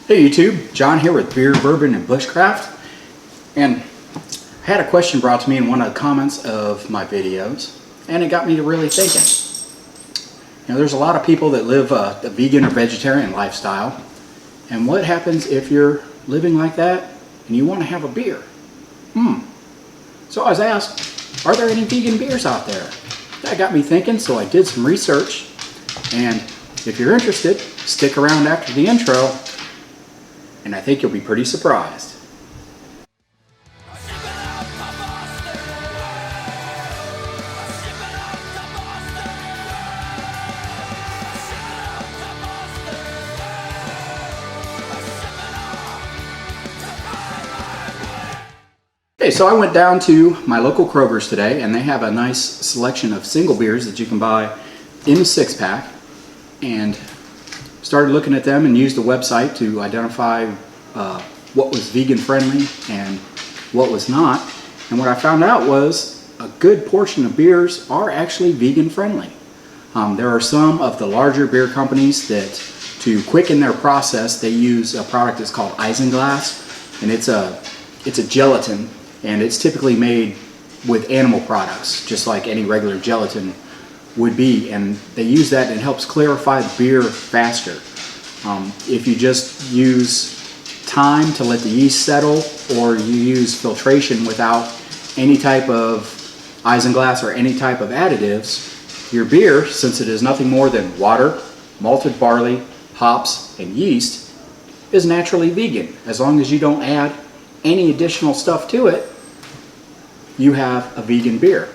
Hey YouTube, John here with Beer, Bourbon, and Bushcraft. And I had a question brought to me in one of the comments of my videos, and it got me to really thinking. You know, there's a lot of people that live a vegan or vegetarian lifestyle, and what happens if you're living like that and you want to have a beer? So I was asked, are there any vegan beers out there? That got me thinking, so I did some research, and if you're interested, stick around after the intro, and I think you'll be pretty surprised. Okay, so I went down to my local Kroger's today, and they have a nice selection of single beers that you can buy in a 6-pack, and started looking at them and used the website to identify what was vegan friendly and what was not. And what I found out was a good portion of beers are actually vegan friendly. There are some of the larger beer companies that, to quicken their process, they use a product that's called Isinglass, and it's a gelatin, and it's typically made with animal products, just like any regular gelatin would be, and they use that and it helps clarify the beer faster. If you just use time to let the yeast settle, or you use filtration without any type of isinglass or any type of additives, your beer, since it is nothing more than water, malted barley, hops, and yeast, is naturally vegan. As long as you don't add any additional stuff to it, you have a vegan beer.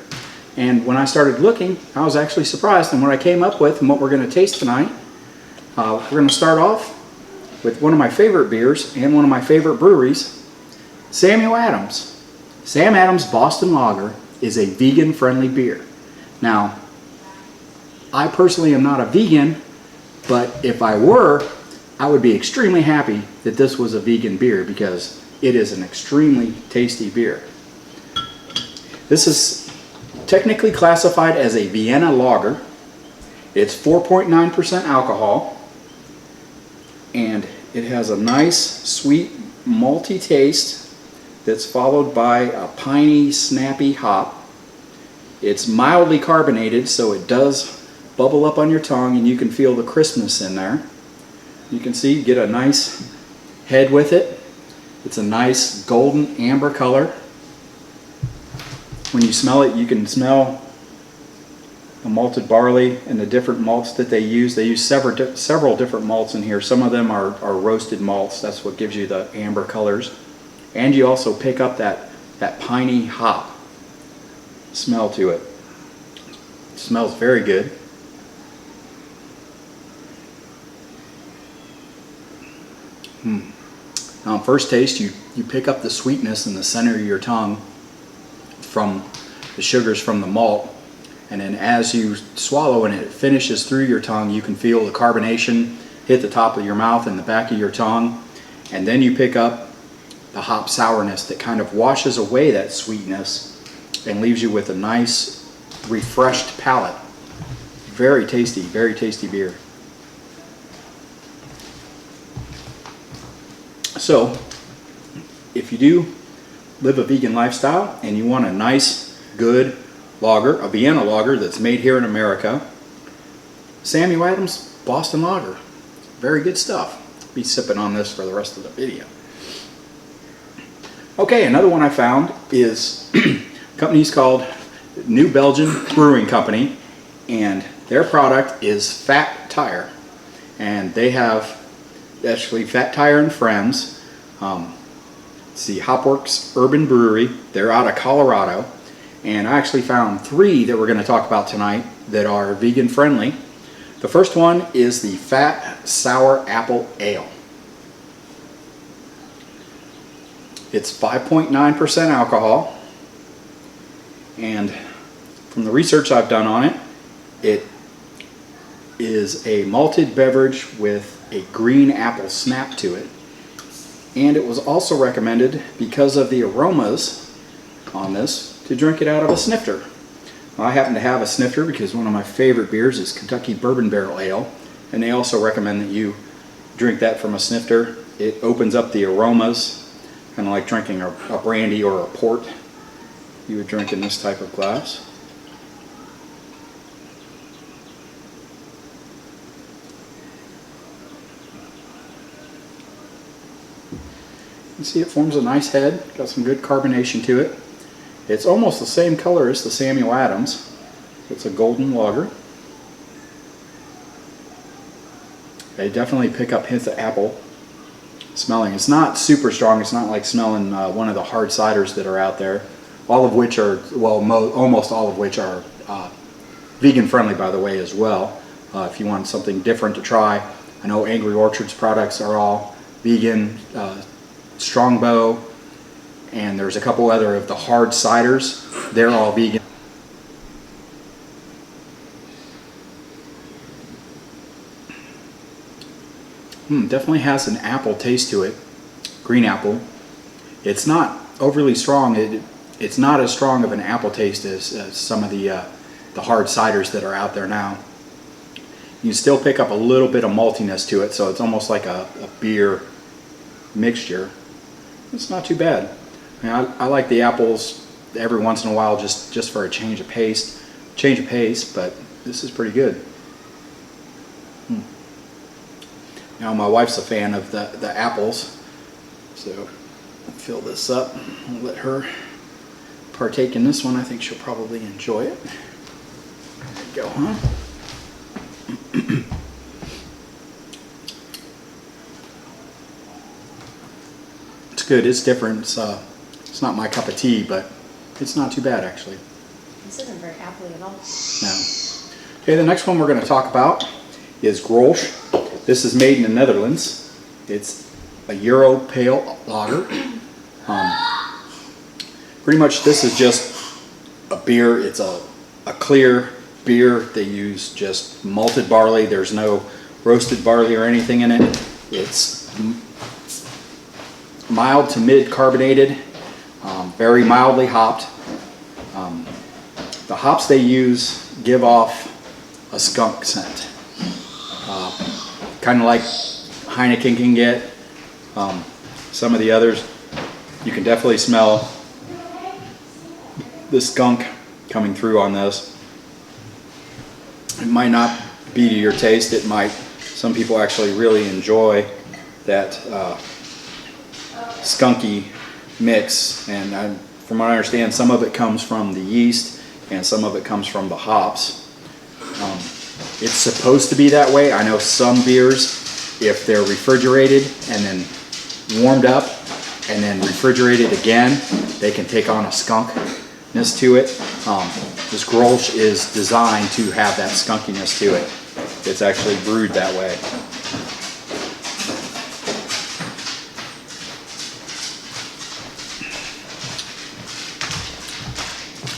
And when I started looking, I was actually surprised in what I came up with and what we're going to taste tonight. We're going to start off with one of my favorite beers and one of my favorite breweries, Samuel Adams. Sam Adams Boston Lager is a vegan-friendly beer. Now, I personally am not a vegan, but if I were, I would be extremely happy that this was a vegan beer because it is an extremely tasty beer. This is technically classified as a Vienna lager. It's 4.9% alcohol, and it has a nice sweet malty taste that's followed by a piney snappy hop. It's mildly carbonated, so it does bubble up on your tongue and you can feel the crispness in there. You can see you get a nice head with it. It's a nice golden amber color. When you smell it, you can smell the malted barley and the different malts that they use. They use several different malts in here. Some of them are roasted malts. That's what gives you the amber colors. And you also pick up that piney hop smell to it. It smells very good. Now, on first taste, you pick up the sweetness in the center of your tongue from the sugars from the malt, and then as you swallow and it finishes through your tongue, you can feel the carbonation hit the top of your mouth and the back of your tongue, and then you pick up the hop sourness that kind of washes away that sweetness and leaves you with a nice refreshed palate. Very tasty beer. So if you do live a vegan lifestyle and you want a nice, good lager, a Vienna lager that's made here in America, Samuel Adams Boston Lager. Very good stuff. I'll be sipping on this for the rest of the video. Okay, another one I found is a company's called New Belgian Brewing Company, and their product is Fat Tire. And they have actually Fat Tire and Friends. See, Hopworks Urban Brewery. They're out of Colorado, and I actually found 3 that we're going to talk about tonight that are vegan friendly. The first one is the Fat Sour Apple Ale. It's 5.9% alcohol, and from the research I've done on it, it is a malted beverage with a green apple snap to it. And it was also recommended, because of the aromas on this, to drink it out of a snifter. Well, I happen to have a snifter because one of my favorite beers is Kentucky Bourbon Barrel Ale, and they also recommend that you drink that from a snifter It opens up the aromas, kind of like drinking a brandy or a port you would drink in this type of glass. You see it forms a nice head, got some good carbonation to it. It's almost the same color as the Samuel Adams. It's a golden lager. They definitely pick up hints of apple smelling. It's not super strong. It's not like smelling one of the hard ciders that are out there. All of which are, well, almost all of which are vegan friendly, by the way, as well. If you want something different to try. I know Angry Orchard's products are all vegan. Strongbow, and there's a couple other of the hard ciders. They're all vegan. Definitely has an apple taste to it. Green apple. It's not overly strong. It's not as strong of an apple taste as some of the hard ciders that are out there now. You still pick up a little bit of maltiness to it, so it's almost like a beer mixture. It's not too bad. I mean, I like the apples every once in a while just for a change of pace, but this is pretty good. Now my wife's a fan of the apples, so I'll fill this up and let her partake in this one. I think she'll probably enjoy it. There you go, huh? It's good. It's different. It's not my cup of tea, but it's not too bad actually. This isn't very appley at all. No. Okay, the next one we're going to talk about is Grolsch. This is made in the Netherlands. It's a Euro pale lager. Pretty much this is just a beer. It's a clear beer. They use just malted barley. There's no roasted barley or anything in it. It's mild to mid carbonated, very mildly hopped. The hops they use give off a skunk scent, kind of like Heineken can get. Some of the others, you can definitely smell the skunk coming through on this. It might not be to your taste. It might. Some people actually really enjoy that skunky mix, and from what I understand, some of it comes from the yeast and some of it comes from the hops. It's supposed to be that way. I know some beers, if they're refrigerated and then warmed up and then refrigerated again, they can take on a skunkness to it. This Grolsch is designed to have that skunkiness to it. It's actually brewed that way.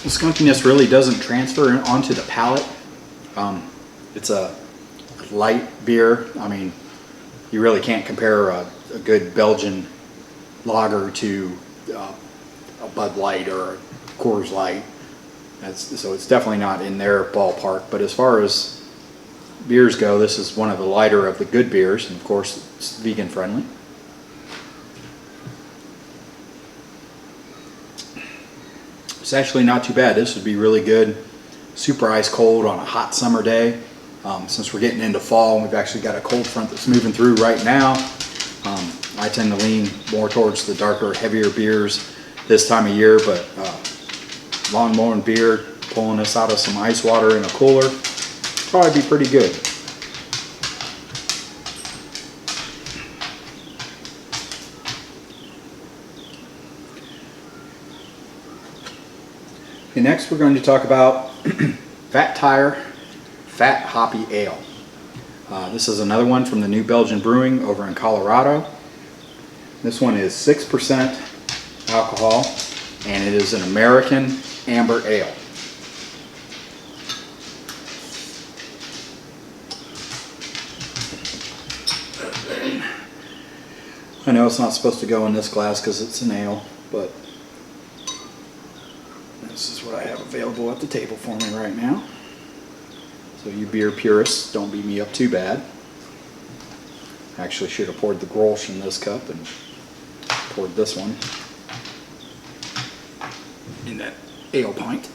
The skunkiness really doesn't transfer onto the palate. It's a light beer. I mean, you really can't compare a good Belgian lager to a Bud Light or a Coors Light. So it's definitely not in their ballpark. But as far as beers go, this is one of the lighter of the good beers, and of course it's vegan friendly. It's actually not too bad. This would be really good super ice cold on a hot summer day. Since we're getting into fall and we've actually got a cold front that's moving through right now, I tend to lean more towards the darker, heavier beers this time of year, but Lawnmower and beer, pulling this out of some ice water in a cooler, probably be pretty good. Okay, next we're going to talk about Fat Tire Fat Hoppy Ale. This is another one from the New Belgian Brewing over in Colorado. This one is 6% alcohol, and it is an American amber ale. I know it's not supposed to go in this glass because it's an ale, but this is what I have available at the table for me right now. So you beer purists, don't beat me up too bad. Actually should have poured the Grolsch in this cup and poured this one in that ale pint.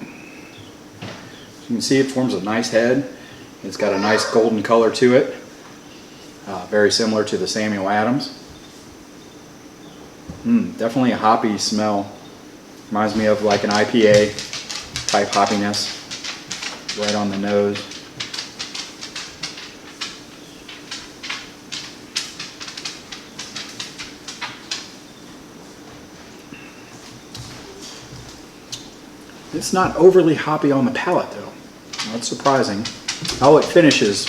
You can see it forms a nice head. It's got a nice golden color to it, very similar to the Samuel Adams. Definitely a hoppy smell. Reminds me of like an IPA type hoppiness, right on the nose. It's not overly hoppy on the palate though. That's surprising. How it finishes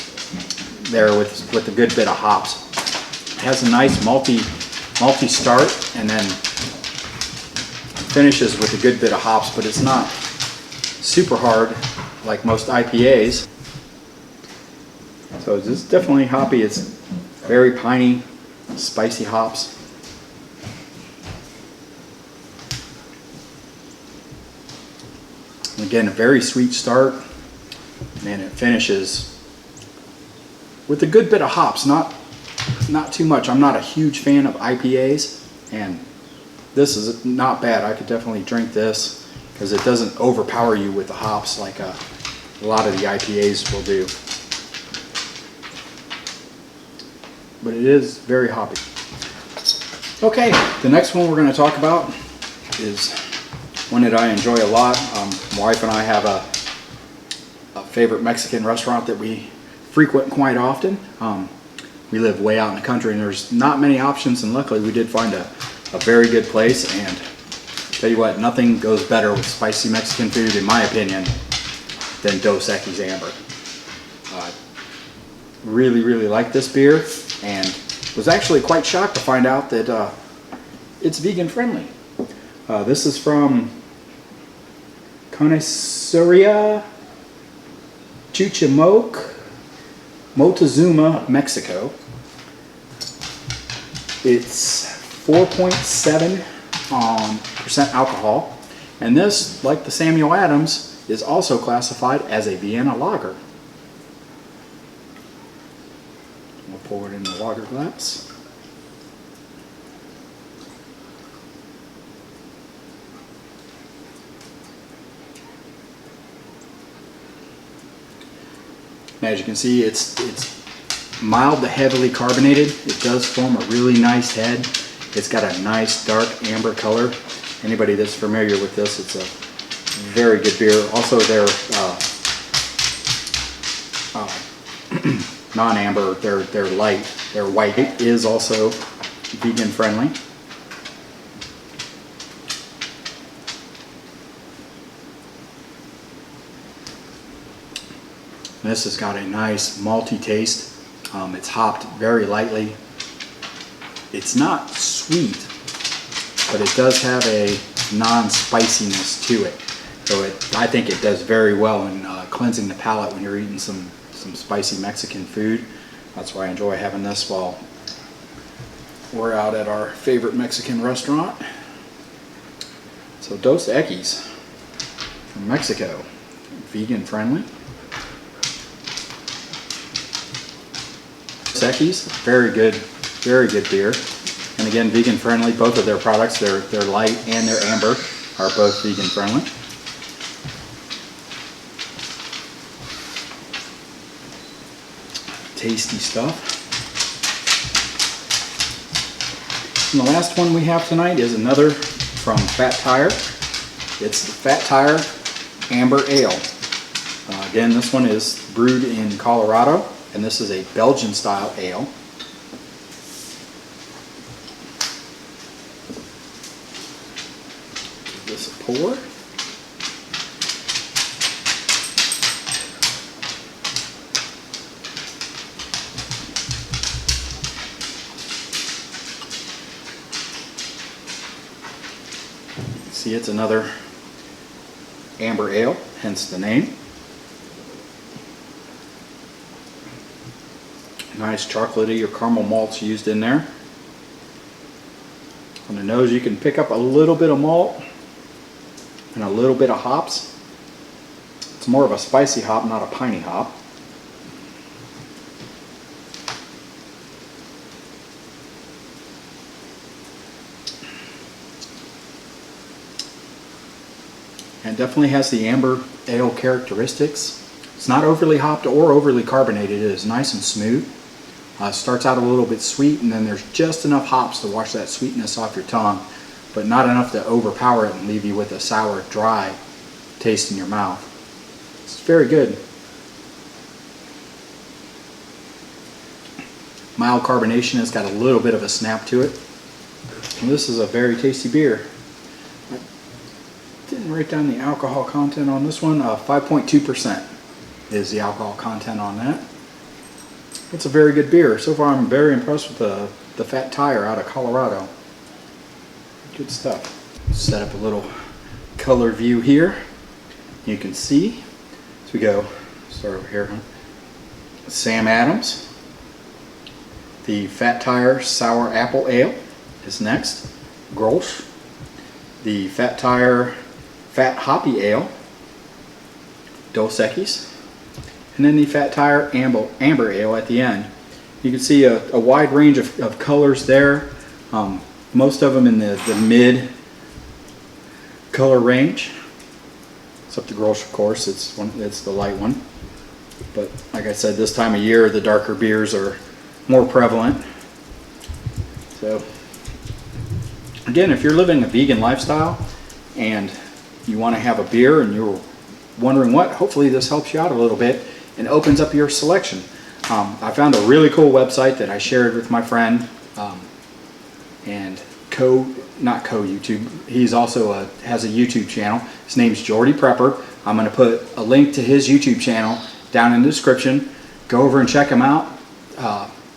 there with a good bit of hops. It has a nice malty start and then finishes with a good bit of hops, but it's not super hard like most IPAs. So it's definitely hoppy. It's very piney, spicy hops. And again, a very sweet start, and it finishes with a good bit of hops, not too much. I'm not a huge fan of IPAs, and this is not bad. I could definitely drink this because it doesn't overpower you with the hops like a lot of the IPAs will do. But it is very hoppy. Okay, the next one we're going to talk about is one that I enjoy a lot. My wife and I have a favorite Mexican restaurant that we frequent quite often. We live way out in the country and there's not many options, and luckily we did find a very good place. And tell you what, nothing goes better with spicy Mexican food, in my opinion, than Dos Equis Amber. Really, really like this beer, and was actually quite shocked to find out that it's vegan friendly. This is from Connoisseria Chuchimoc, Moctezuma, Mexico. It's 4.7% alcohol, and this, like the Samuel Adams, is also classified as a Vienna lager. We'll pour it in the lager glass. As you can see, it's mild to heavily carbonated. It does form a really nice head. It's got a nice dark amber color. Anybody that's familiar with this, it's a very good beer. Also, they're non-amber. They're light. They're white. It is also vegan friendly. This has got a nice malty taste. It's hopped very lightly. It's not sweet, but it does have a non-spiciness to it. So I think it does very well in cleansing the palate when you're eating some spicy Mexican food. That's why I enjoy having this while we're out at our favorite Mexican restaurant. So Dos Equis from Mexico, vegan friendly. Equis, very good beer, and again vegan friendly. Both of their products, their light and their amber, are both vegan friendly. Tasty stuff. And the last one we have tonight is another from Fat Tire. It's the Fat Tire Amber Ale. Again, this one is brewed in Colorado, and this is a Belgian style ale. Give this a pour. See, it's another amber ale, hence the name. Nice chocolatey or caramel malts used in there. On the nose you can pick up a little bit of malt and a little bit of hops. It's more of a spicy hop, not a piney hop. and definitely has the amber ale characteristics. It's not overly hopped or overly carbonated. It is nice and smooth. Starts out a little bit sweet, and then there's just enough hops to wash that sweetness off your tongue, but not enough to overpower it and leave you with a sour, dry taste in your mouth. It's very good. Mild carbonation has got a little bit of a snap to it. And this is a very tasty beer. I didn't write down the alcohol content on this one. 5.2% is the alcohol content on that. It's a very good beer. So far I'm very impressed with the Fat Tire out of Colorado. Good stuff. Set up a little color view here. You can see, as we go, start over here, Sam Adams. The Fat Tire Sour Apple Ale is next. Grolsch. The Fat Tire Fat Hoppy Ale. Dos Equis. And then the Fat Tire Amber Ale at the end. You can see a wide range of colors there. Most of them in the mid color range. Except the Grolsch, of course, it's the light one. But like I said, this time of year the darker beers are more prevalent. So again, if you're living a vegan lifestyle and you want to have a beer and you're wondering what, hopefully this helps you out a little bit and opens up your selection. I found a really cool website that I shared with my friend and not co-YouTube. He's also has a YouTube channel. His name's Jordy Prepper. I'm going to put a link to his YouTube channel down in the description. Go over and check him out.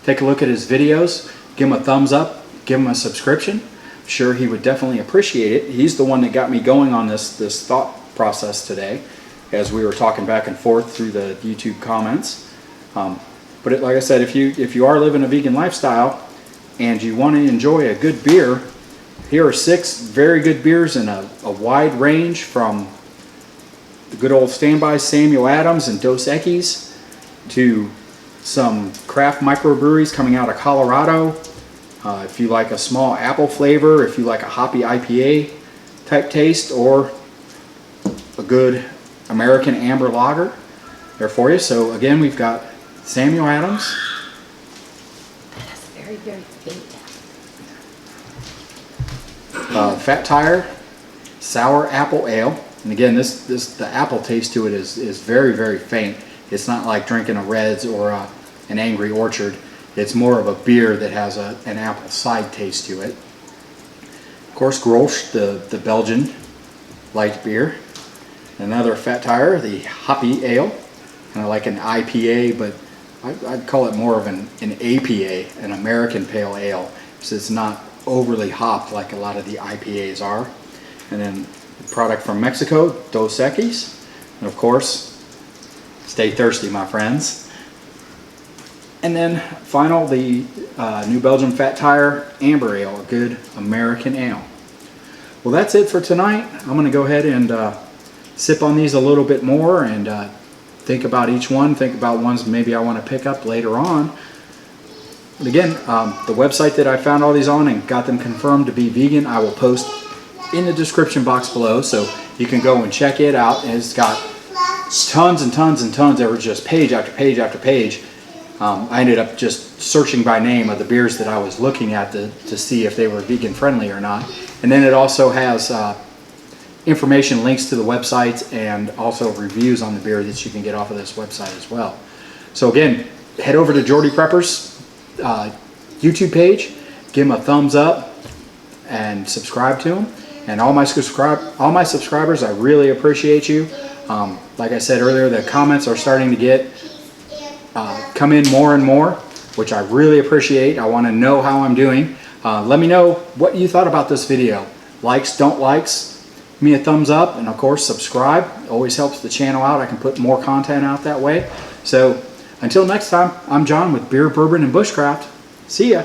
Take a look at his videos. Give him a thumbs up. Give him a subscription. I'm sure he would definitely appreciate it. He's the one that got me going on this thought process today, as we were talking back and forth through the YouTube comments. But like I said, if you are living a vegan lifestyle and you want to enjoy a good beer, here are 6 very good beers in a wide range, from the good old standby Samuel Adams and Dos Equis to some craft microbreweries coming out of Colorado. If you like a small apple flavor, if you like a hoppy IPA type taste, or a good American amber lager, there for you. So again, we've got Samuel Adams. That's very, very faint. Fat Tire Sour Apple Ale. And again, the apple taste to it is very, very faint. It's not like drinking a Reds or an Angry Orchard. It's more of a beer that has an apple side taste to it. Of course, Grolsch, the Belgian light beer. Another Fat Tire, the Hoppy Ale. Kind of like an IPA, but I'd call it more of an APA, an American Pale Ale, because it's not overly hopped like a lot of the IPAs are. And then the product from Mexico, Dos Equis. And of course, stay thirsty, my friends. And then final, the New Belgium Fat Tire Amber Ale, a good American ale. Well, that's it for tonight. I'm going to go ahead and sip on these a little bit more and think about each one, think about ones maybe I want to pick up later on. But again, the website that I found all these on and got them confirmed to be vegan, I will post in the description box below, so you can go and check it out. And it's got tons and tons and tons. There were just page after page after page. I ended up just searching by name of the beers that I was looking at to see if they were vegan friendly or not. And then it also has information, links to the websites, and also reviews on the beer that you can get off of this website as well. So again, head over to Jordy Prepper's YouTube page, give him a thumbs up, and subscribe to him. And all my subscribers, I really appreciate you. Like I said earlier, the comments are starting to come in more and more, which I really appreciate. I want to know how I'm doing. Let me know what you thought about this video. Likes, don't likes, give me a thumbs up, and of course subscribe. It always helps the channel out. I can put more content out that way. So until next time, I'm John with Beer, Bourbon, and Bushcraft. See ya.